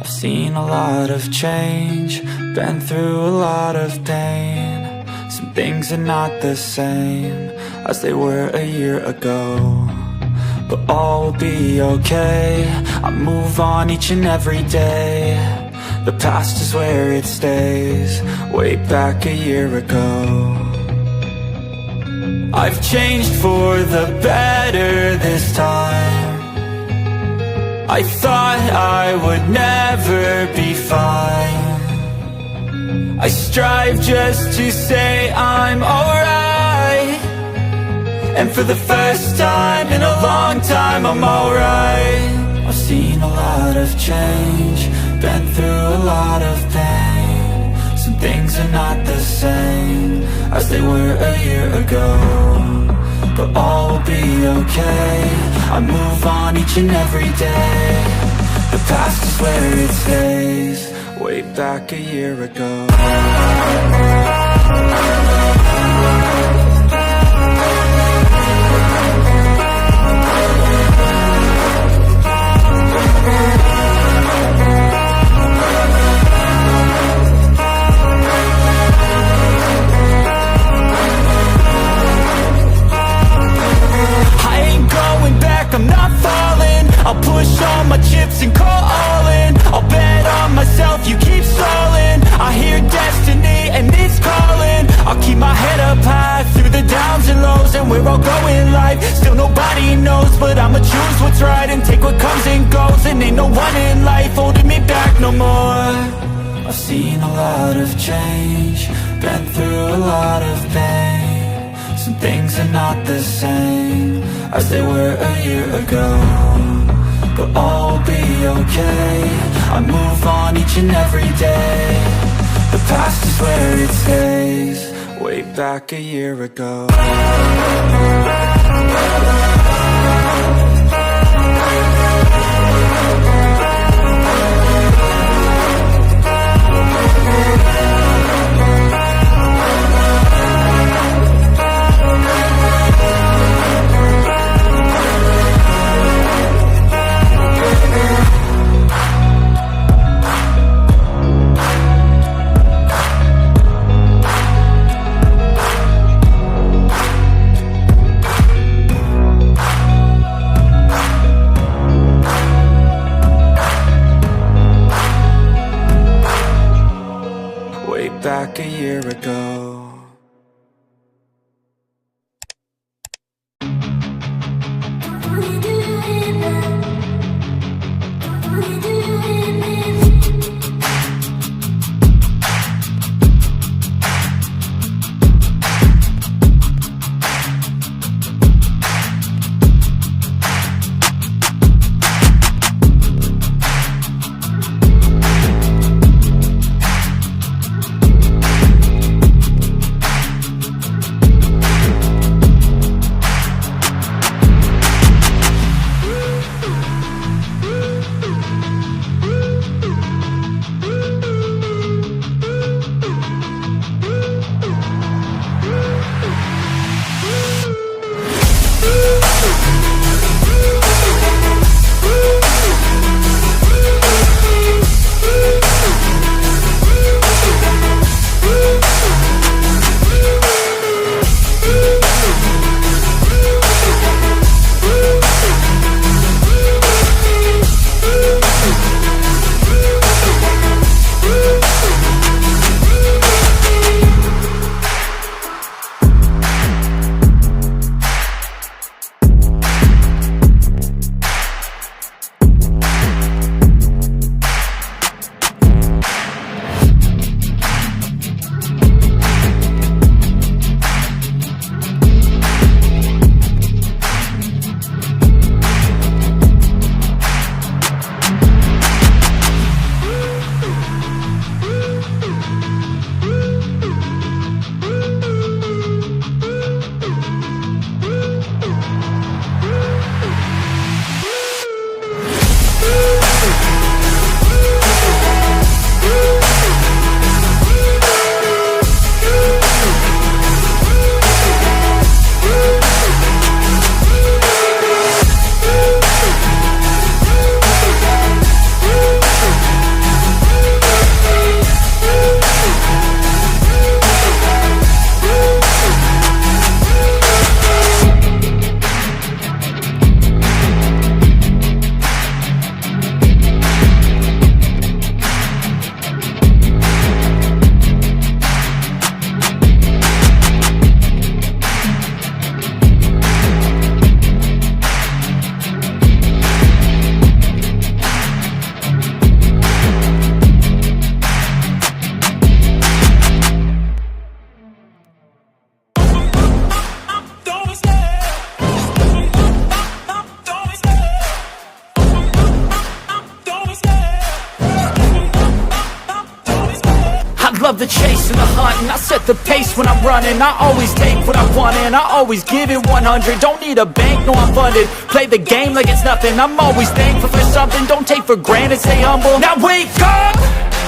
I've seen a lot of change, been through a lot of pain. Some things are not the same as they were a year ago, but all will be okay. I move on each and every day. The past is where it stays, way back a year ago. I've changed for the better this time. I thought I would never be fine. I strive just to say I'm alright, and for the first time in a long time I'm alright. I've seen a lot of change, been through a lot of pain. Some things are not the same as they were a year ago, but all will be okay. I move on each and every day. The past is where it stays, way back a year ago. I'm not falling, I'll push all my chips and call all in. I'll bet on myself, you keep stalling. I hear destiny and it's calling. I'll keep my head up high through the downs and lows, and we're all going in life. Still nobody knows, but I'ma choose what's right and take what comes and goes. And ain't no one in life holding me back no more. I've seen a lot of change, been through a lot of pain. Some things are not the same as they were a year ago, but all will be okay. I move on each and every day. The past is where it stays, way back a year ago. Back a year ago. the chase and the hunt, and I set the pace when I'm running. I always take what I want and I always give it 100. Don't need a bank, no I'm funded. Play the game like it's nothing. I'm always thankful for something. Don't take for granted, stay humble. Now wake up!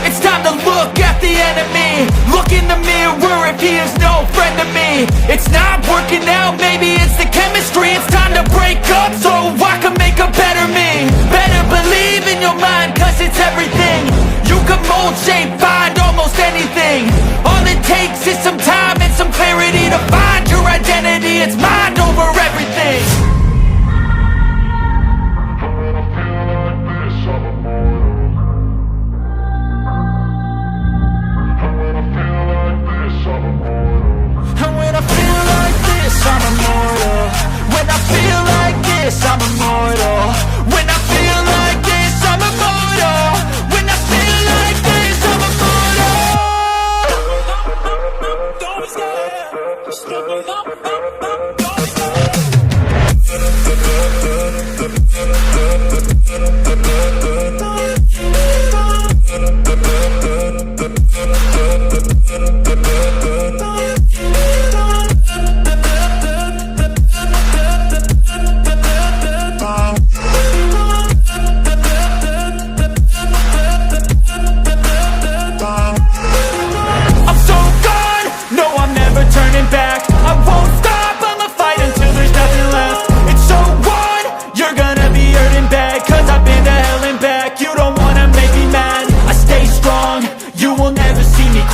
It's time to look at the enemy. Look in the mirror if he is no friend to me. It's not working out, maybe it's the chemistry. It's time to break up so I can make a better me. Better believe in your mind, cause it's everything. You can mold, shape, find almost anything. All it takes is some time and some clarity to find your identity. It's mind over everything. I'm immortal. When I feel like this, I'm immortal. When I feel like this, I'm immortal. When I feel like this, I'm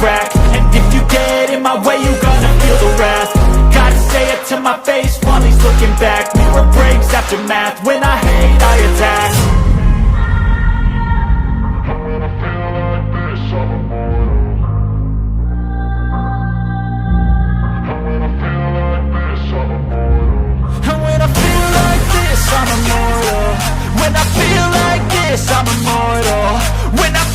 crack. And if you get in my way, you gonna feel the wrath. Gotta say it to my face while he's looking back. Mirror breaks after math. When I hate, I attack. And when I feel like this, I'm immortal. When I feel like this, I'm immortal. When I